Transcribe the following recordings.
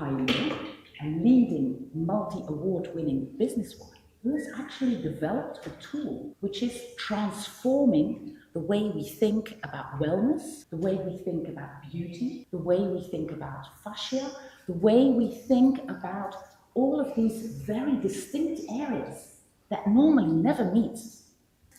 pioneer, a leading multi-award-winning businesswoman who has actually developed a tool which is transforming the way we think about wellness, the way we think about beauty, the way we think about fascia, the way we think about all of these very distinct areas that normally never meet.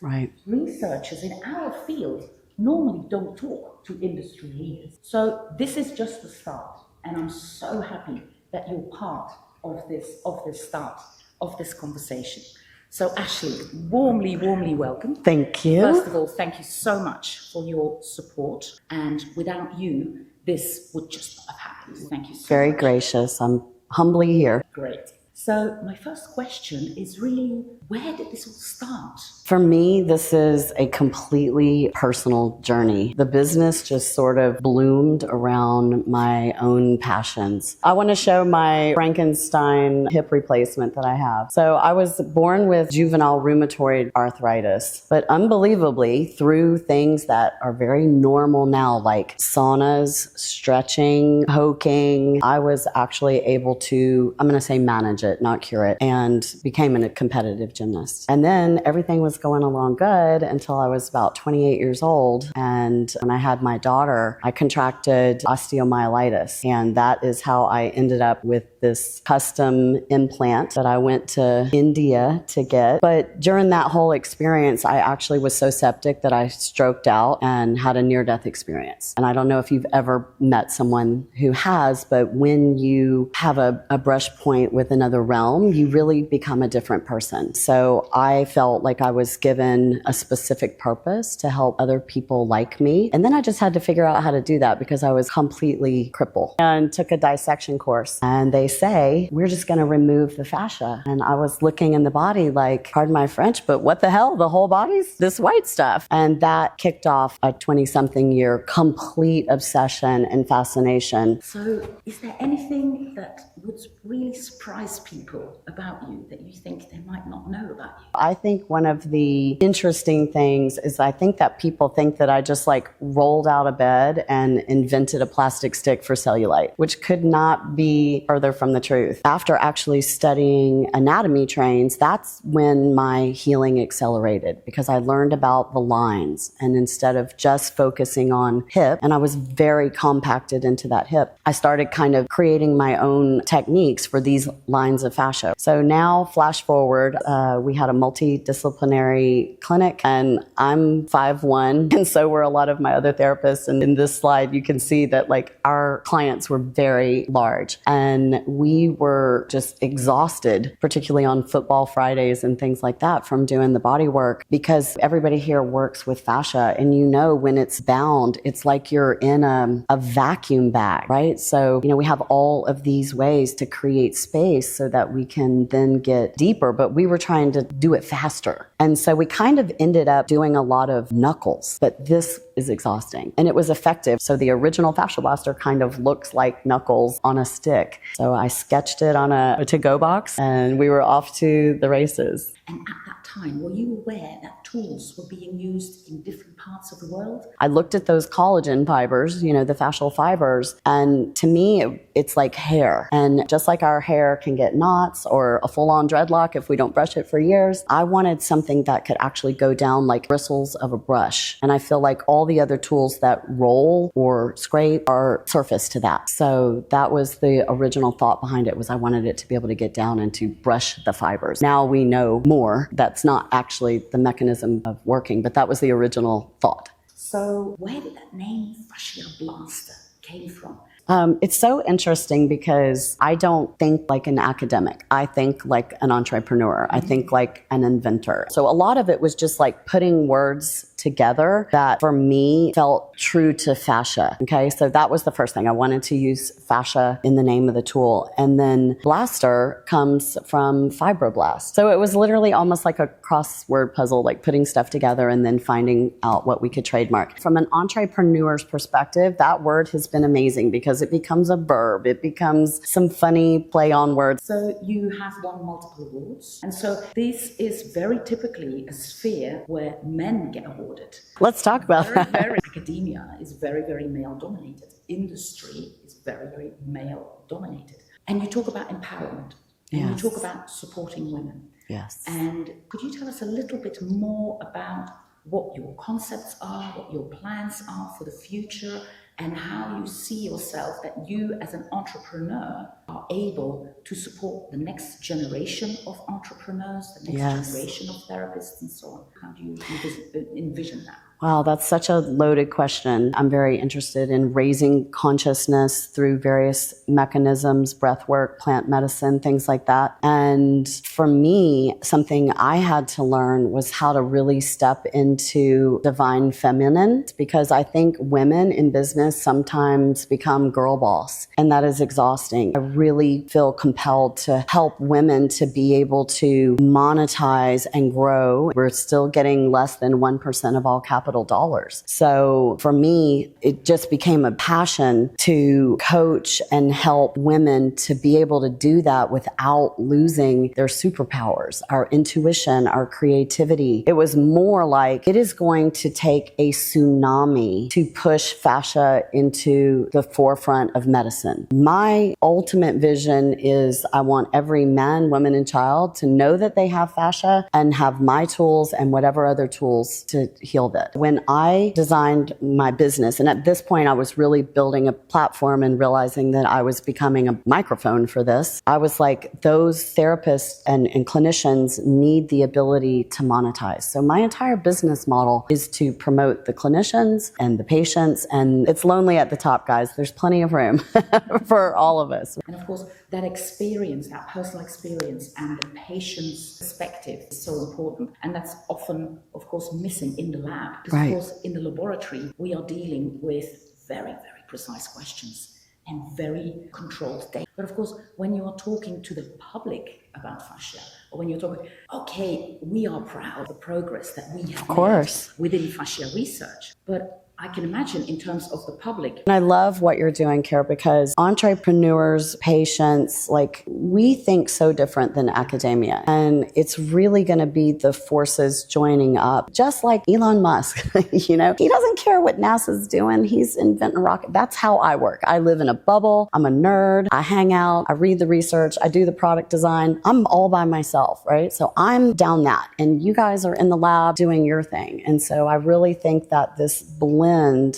Right. Researchers in our field normally don't talk to industry leaders. So this is just the start, and I'm so happy that you're part of this start of this conversation. So Ashley, warmly welcome. Thank you. First of all, thank you so much for your support, and without you, this would just not have happened. Thank you so much. Very gracious. I'm humbly here. Great. So my first question is really, where did this all start? For me, this is a completely personal journey. The business just sort of bloomed around my own passions. I want to show my Frankenstein hip replacement that I have. So I was born with juvenile rheumatoid arthritis, but unbelievably, through things that are very normal now, like saunas, stretching, poking, I was actually able to, I'm going to say manage it, not cure it, and became a competitive gymnast. And then everything was going along good until I was about 28 years old. And when I had my daughter, I contracted osteomyelitis. And that is how I ended up with this custom implant that I went to India to get. But during that whole experience, I actually was so septic that I stroked out and had a near-death experience. And I don't know if you've ever met someone who has, but when you have a brush point with another realm, you really become a different person. So I felt like I was given a specific purpose to help other people like me. And then I just had to figure out how to do that because I was completely crippled, and took a dissection course. And they say, we're just going to remove the fascia. And I was looking in the body like, pardon my French, but what the hell? The whole body's this white stuff. And that kicked off a 20-something year complete obsession and fascination. So is there anything that would really surprise people about you that you think they might not know about you? I think one of the interesting things is I think that people think that I just like rolled out of bed and invented a plastic stick for cellulite, which could not be further from the truth. After actually studying anatomy trains, that's when my healing accelerated because I learned about the lines, and instead of just focusing on hip, and I was very compacted into that hip, I started kind of creating my own techniques for these lines of fascia. So now, flash forward, we had a multidisciplinary clinic, and I'm 5'1", and so were a lot of my other therapists. And in this slide, you can see that like our clients were very large, and we were just exhausted, particularly on football Fridays and things like that, from doing the body work, because everybody here works with fascia, and you know when it's bound, it's like you're in a vacuum bag, right? So, you know, we have all of these ways to create space so that we can then get deeper, but we were trying to do it faster. And so we kind of ended up doing a lot of knuckles, but this is exhausting, and it was effective. So the original FasciaBlaster kind of looks like knuckles on a stick. So I sketched it on a to-go box, and we were off to the races. And at that time, were you aware that tools were being used in different parts of the world? I looked at those collagen fibers, you know, the fascial fibers, and to me, it's like hair. And just like our hair can get knots or a full-on dreadlock if we don't brush it for years, I wanted something that could actually go down like bristles of a brush. And I feel like all the other tools that roll or scrape are surface to that. So that was the original thought behind it, was I wanted it to be able to get down and to brush the fibers. Now we know more. That's not actually the mechanism of working, but that was the original thought. So where did that name FasciaBlaster came from? It's so interesting because I don't think like an academic. I think like an entrepreneur. I think like an inventor. So a lot of it was just like putting words together that for me felt true to fascia. Okay, so that was the first thing. I wanted to use fascia in the name of the tool. And then blaster comes from fibroblast. So it was literally almost like a crossword puzzle, like putting stuff together and then finding out what we could trademark. From an entrepreneur's perspective, that word has been amazing because it becomes a verb. It becomes some funny play on words. So you have won multiple awards. And so this is very typically a sphere where men get awarded. Let's talk about that. Academia is very, very male dominated. Industry is very, very male dominated. And you talk about empowerment. And you Yes. talk about supporting women. Yes. And could you tell us a little bit more about what your concepts are, what your plans are for the future, and how you see yourself that you as an entrepreneur are able to support the next generation of entrepreneurs, the next Yes. generation of therapists and so on? How do you envision that? Wow, that's such a loaded question. I'm very interested in raising consciousness through various mechanisms, breath work, plant medicine, things like that. And for me, something I had to learn was how to really step into divine feminine, because I think women in business sometimes become girl boss, and that is exhausting. I really feel compelled to help women to be able to monetize and grow. We're still getting less than 1% of all capital dollars. So for me, it just became a passion to coach and help women to be able to do that without losing their superpowers, our intuition, our creativity. It was more like it is going to take a tsunami to push fascia into the forefront of medicine. My ultimate vision is I want every man, woman, and child to know that they have fascia and have my tools and whatever other tools to heal that. When I designed my business, and at this point I was really building a platform and realizing that I was becoming a microphone for this, I was like, those therapists and clinicians need the ability to monetize. So my entire business model is to promote the clinicians and the patients, and it's lonely at the top, guys. There's plenty of room for all of us. And of course, that experience, that personal experience and the patient's perspective is so important. And that's often, of course, missing in the lab. Because, Right. of course, in the laboratory, we are dealing with very, very precise questions and very controlled data. But of course, when you are talking to the public about fascia, or when you're talking, okay, we are proud of the progress that we have made within fascia research, but I can imagine in terms of the public. And I love what you're doing, Kara, because entrepreneurs, patients, like we think so different than academia. And it's really going to be the forces joining up, just like Elon Musk. You know, he doesn't care what NASA's doing. He's inventing a rocket. That's how I work. I live in a bubble. I'm a nerd. I hang out. I read the research. I do the product design. I'm all by myself, right? So I'm down that. And you guys are in the lab doing your thing. And so I really think that this blend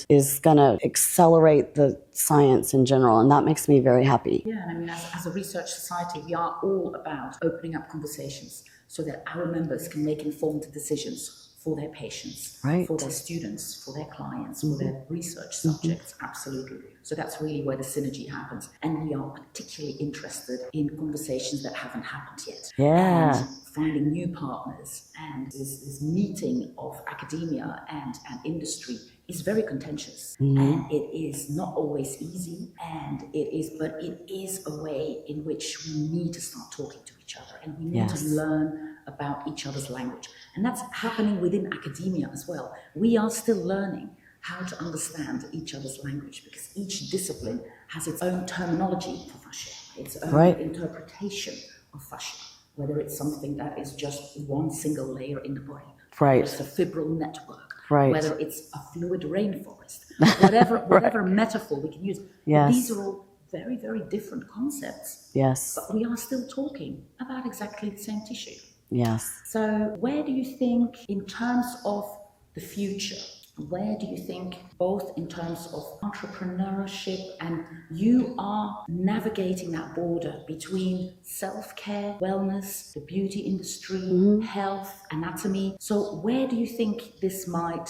is going to accelerate the science in general, and that makes me very happy. Yeah, and I mean, as a research society, we are all about opening up conversations so that our members can make informed decisions for their patients, Right. for their students, for their clients, for their research subjects, absolutely. So that's really where the synergy happens. And we are particularly interested in conversations that haven't happened yet. Yeah. And finding new partners, and this meeting of academia and industry is very contentious, and it is not always easy, but it is a way in which we need to start talking to each other, and we need to learn about each other's language. And that's happening within academia as well. We are still learning how to understand each other's language, because each discipline has its own terminology for fascia, its own interpretation of fascia, whether it's something that is just one single layer in the body, whether it's a fibril network, whether it's a fluid rainforest, whatever metaphor we can use. But these are all very, very different concepts. Yes. But we are still talking about exactly the same tissue. Yes. So where do you think, in terms of the future, where do you think, both in terms of entrepreneurship, and you are navigating that border between self-care, wellness, the beauty industry, health, anatomy. So where do you think this might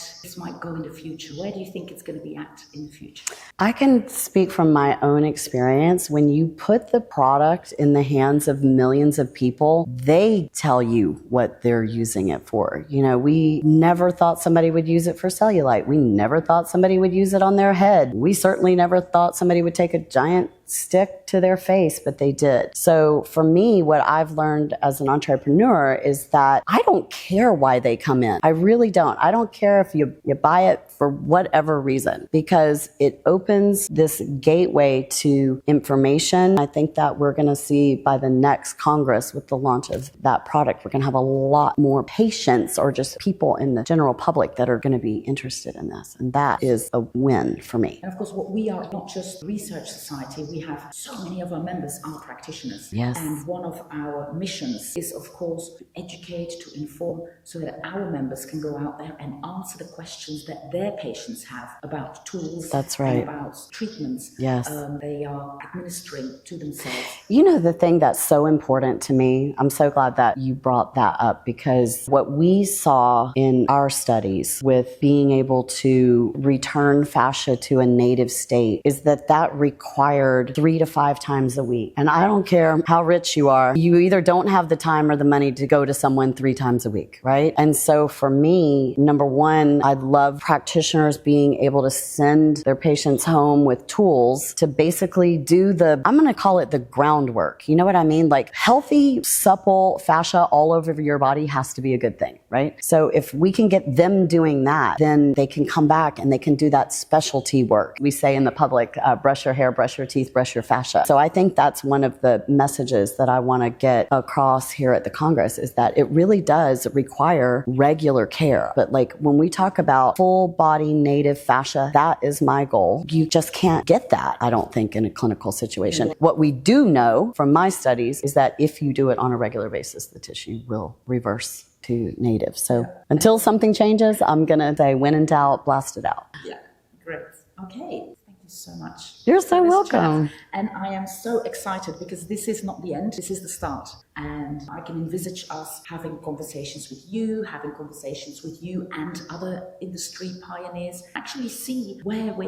go in the future? Where do you think it's going to be at in the future? I can speak from my own experience. When you put the product in the hands of millions of people, they tell you what they're using it for. You know, we never thought somebody would use it for cellulite. We never thought somebody would use it on their head. We certainly never thought somebody would take a giant stick to their face, but they did. So for me, what I've learned as an entrepreneur is that I don't care why they come in. I really don't. I don't care if you buy it for whatever reason, because it opens this gateway to information. I think that we're going to see by the next Congress, with the launch of that product, we're going to have a lot more patients, or just people in the general public, that are going to be interested in this. And that is a win for me. And of course, what we are not just a research society, we have so many of our members are practitioners. Yes. And one of our missions is, of course, to educate, to inform, so that our members can go out there and answer the questions that their patients have about tools. That's right. And about treatments they are administering to themselves. You know, the thing that's so important to me, I'm so glad that you brought that up, because what we saw in our studies with being able to return fascia to a native state is that that required 3 to 5 times a week. And I don't care how rich you are, you either don't have the time or the money to go to someone 3 times a week, right? And so for me, number one, I love practitioners being able to send their patients home with tools to basically do the, I'm going to call it the groundwork. You know what I mean? Like healthy, supple fascia all over your body has to be a good thing, right? So if we can get them doing that, then they can come back and they can do that specialty work. We say in the public, brush your hair, brush your teeth, brush your fascia. So I think that's one of the messages that I want to get across here at the Congress, is that it really does require regular care. But like when we talk about full body native fascia, that is my goal. You just can't get that, I don't think, in a clinical situation. What we do know from my studies is that if you do it on a regular basis, the tissue will reverse to native. So until something changes, I'm going to say, when in doubt, blast it out. Yeah, great. Okay. Thank you so much. You're so welcome. Chat. And I am so excited because this is not the end, this is the start. And I can envisage us having conversations with you and other industry pioneers, actually see where we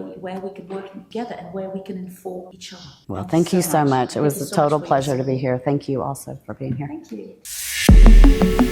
can work together and where we can inform each other. Well, thank you so much. It was a total pleasure to be here. Thank you also for being here. Thank you.